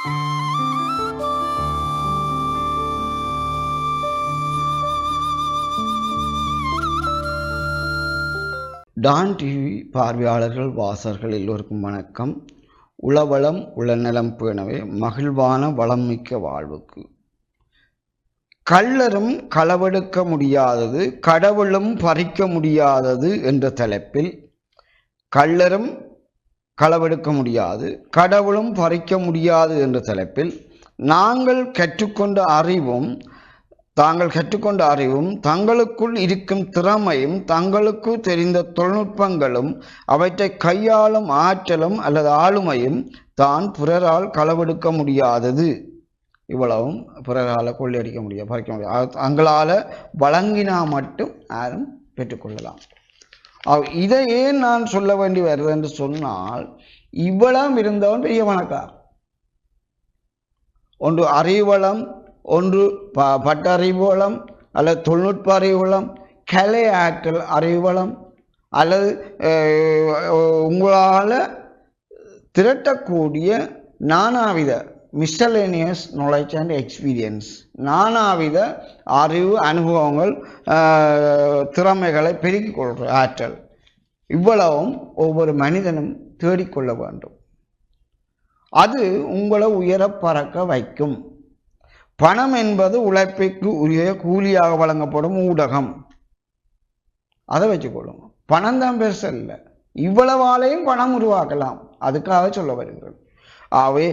Don TV பார்வையாளர்கள் வாசகர்கள் எல்லோருக்கும் வணக்கம். உளவளம் உளநலம் பேணவே மகிழ்வான வளம்மிக்க வாழ்வுக்கு. கள்ளரும் களவெடுக்க முடியாதது, கடவுளும் பறிக்க முடியாதது என்ற தலைப்பில், கள்ளரும் களவெடுக்க முடியாது, கடவுளும் பறிக்க முடியாது என்ற தலைப்பில், நாங்கள் கற்றுக்கொண்ட அறிவும் தங்களுக்குள் இருக்கும் திறமையும் தங்களுக்கு தெரிந்த தொழில்நுட்பங்களும் அவற்றை கையாளும் ஆற்றலும் அல்லது ஆளுமையும் தான் பிறரால் களவெடுக்க முடியாதது. இவ்வளவும் பிறரால் கொள்ளையடிக்க முடியாது, பறிக்க முடியாது. தங்களால் வழங்கினா மட்டும் யாரும் பெற்றுக்கொள்ளலாம். இதை ஏன் நான் சொல்ல வேண்டி வருது என்று சொன்னால், இவ்வளவு இருந்தவன் பெரிய பணக்கார். ஒன்று அறிவளம், ஒன்று பட்டறிவுவளம் அல்லது தொழில்நுட்ப அறிவுவளம், கலை ஆற்றல் அறிவுவளம், அல்லது உங்களால் திரட்டக்கூடிய நானாவித மிஸ்சலேனியஸ் நாலேஜ் அண்ட் எக்ஸ்பீரியன்ஸ், நானாவித அறிவு அனுபவங்கள் திறமைகளை பெருக்கிக் கொள்கிற ஆற்றல், இவ்வளவும் ஒவ்வொரு மனிதனும் தேடிக்கொள்ள வேண்டும். அது உங்களை உயர பறக்க வைக்கும். பணம் என்பது உழைப்புக்கு உரிய கூலியாக வழங்கப்படும் ஊடகம். அதை வச்சுக்கொள்ளுங்க. பணம் தான் பெருசு இல்லை, இவ்வளவாலையும் பணம் உருவாக்கலாம். அதுக்காக சொல்ல வருகிறது. ஆகவே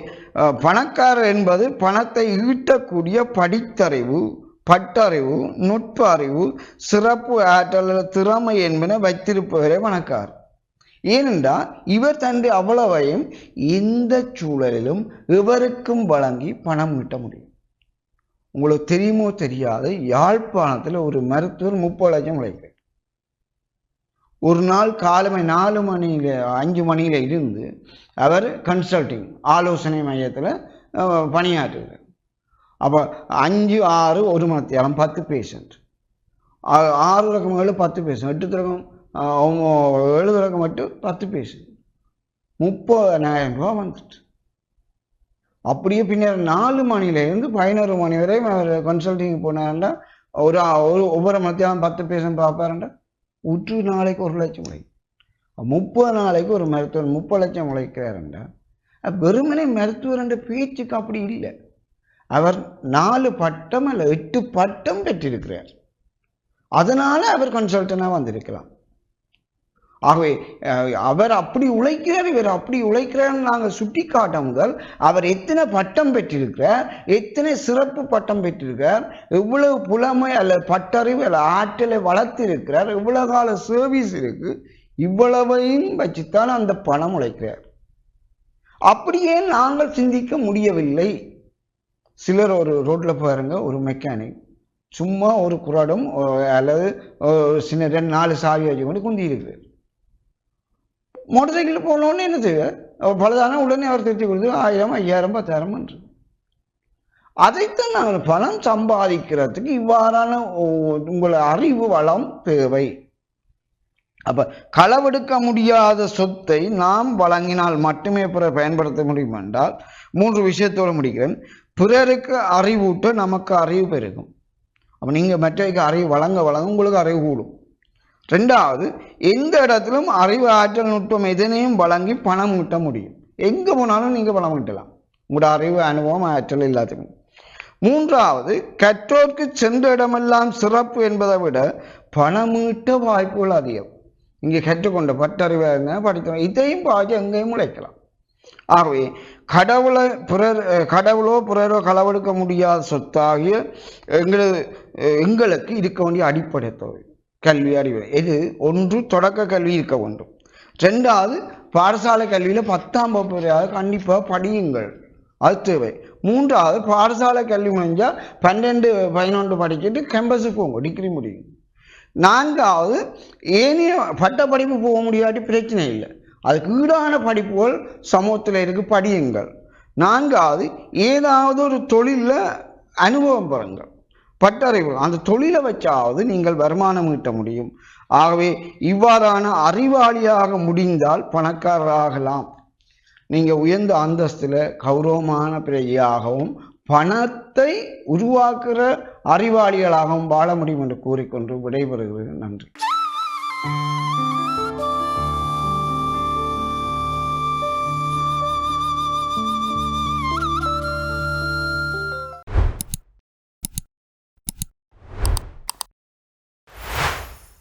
பணக்காரர் என்பது பணத்தை ஈட்டக்கூடிய படித்தறிவு, பட்டறிவு, நுட்ப அறிவு, சிறப்பு ஆற்றல், திறமை என்பன வைத்திருப்பவரே பணக்காரர். ஏனென்றால் இவர் தன்னுடைய அவ்வளவையும் எந்த சூழலிலும் எவருக்கும் வழங்கி பணம் ஈட்ட முடியும். உங்களுக்கு தெரியுமோ தெரியாது, யாழ்ப்பாணத்தில் ஒரு மருத்துவர் 30 லட்சம் உழைக்கிறார். ஒரு நாள் காலமை 4 மணியில் 5 மணியில் இருந்து அவர் கன்சல்டிங் ஆலோசனை மையத்தில் பணியாற்றுகிறார். அப்போ 5, 6, 1 மணி நேரம் 10 பேஷண்ட், 6 ரகம் 7 10 பேஷண்ட், 8 ரகம் 7 ரகம் மட்டும் 10 பேஷண்ட், 30,000 ரூபா வந்துட்டு. அப்படியே பின்னர் 4 மணிலேருந்து 11 மணி வரை அவர் கன்சல்டிங் போனாருண்டா, ஒவ்வொரு மத்தியானம் 10 பேஷண்ட் பார்ப்பாருண்டா, உற்று நாளைக்கு 1 லட்சம் உழைக்கும். 30 நாளைக்கு ஒரு மருத்துவர் 30 லட்சம் உழைக்கிறாருண்டா, வெறுமனே மருத்துவர் என்ற பேச்சுக்கு அப்படி இல்லை. அவர் 4 பட்டம் அல்ல 8 பட்டம் பெற்றிருக்கிறார். அதனால அவர் கன்சல்டனாக வந்திருக்கலாம். ஆகவே அவர் அப்படி உழைக்கிறார், இவர் அப்படி உழைக்கிறார்னு நாங்கள் சுட்டி காட்ட முதல் அவர் எத்தனை பட்டம் பெற்றிருக்கிறார், எத்தனை சிறப்பு பட்டம் பெற்றிருக்கிறார், எவ்வளவு புலமை அல்லது பட்டறிவு அல்ல ஆற்றலை வளர்த்திருக்கிறார், எவ்வளவு கால சர்வீஸ் இருக்கு, இவ்வளவையும் வச்சுத்தான் அந்த பணம் உழைக்கிறார். அப்படியே நாங்கள் சிந்திக்க முடியவில்லை. சிலர் ஒரு ரோட்ல பாருங்க, ஒரு மெக்கானிக் சும்மா ஒரு குரடும் அல்லது சின்ன 2-4 சாவி வச்சு கொண்டு குந்தி இருக்கிறார். மோட்டர் சைக்கிள் போனோன்னு என்ன செய்வார், பலதான உடனே அவர் திருத்தி கொடுத்து 1000, 5000, 10,000 என்று. அதைத்தான் நாங்கள் பணம் சம்பாதிக்கிறதுக்கு இவ்வாறான உங்களை அறிவு வளம் தேவை. அப்ப களவெடுக்க முடியாத சொத்தை நாம் வழங்கினால் மட்டுமே பிறர் பயன்படுத்த முடியும் என்றால் 3 விஷயத்தோடு முடிக்கிறேன். பிறருக்கு அறிவூட்ட நமக்கு அறிவு பெருகும். அப்போ நீங்கள் மற்றவைக்கு அறிவு வழங்க உங்களுக்கு அறிவு கூடும். 2வது, எந்த இடத்திலும் அறிவு ஆற்றல் நுட்பம் எதனையும் வழங்கி பணம் ஈட்ட முடியும். எங்கே போனாலும் நீங்கள் பணம் ஈட்டலாம், உங்களோட அறிவு அனுபவம் ஆற்றல் எல்லாத்துக்கும். 3வது, கற்றோர்க்கு சென்ற இடமெல்லாம் சிறப்பு என்பதை விட பணம் ஈட்ட வாய்ப்புகள் அதிகம். இங்கே கற்றுக்கொண்ட பட்டறிவாக படித்தோம், இதையும் பாதி எங்கேயும் உழைக்கலாம். ஆகவே கடவுளோ பிறரோ களவெடுக்க முடியாத சொத்தாகிய எங்களுக்கு இருக்க வேண்டிய அடிப்படை தேவை கல்வி அறிவு. இது ஒன்று, தொடக்க கல்வி இருக்க வேண்டும். 2வது, பாடசாலை கல்வியில் 10ஆம் வகுப்பு வரையாக கண்டிப்பாக படியுங்கள், அது தேவை. 3வது, பாடசாலை கல்வி முடிஞ்சால் 12, 11 படிச்சுட்டு கேம்பஸுக்கு போங்க, டிகிரி முடியும். 4வது, ஏனைய பட்ட படிப்பு போக முடியாட்டி பிரச்சனை இல்லை, அதுக்கு ஈடான படிப்புகள் சமூகத்தில் இருக்கு, படியுங்கள். 4வது, ஏதாவது ஒரு தொழிலில் அனுபவம் பெறுங்கள், பட்டறிவு, அந்த தொழிலை வச்சாவது நீங்கள் வருமானம் ஈட்ட முடியும். ஆகவே இவ்வாறான அறிவாளியாக முடிந்தால் பணக்காரராகலாம். நீங்கள் உயர்ந்த அந்தஸ்தில் கௌரவமான பிரஜையாகவும் பணத்தை உருவாக்குற அறிவாளிகளாகவும் வாழ முடியும் என்று கூறிக்கொண்டு விடைபெறுகிறேன். நன்றி.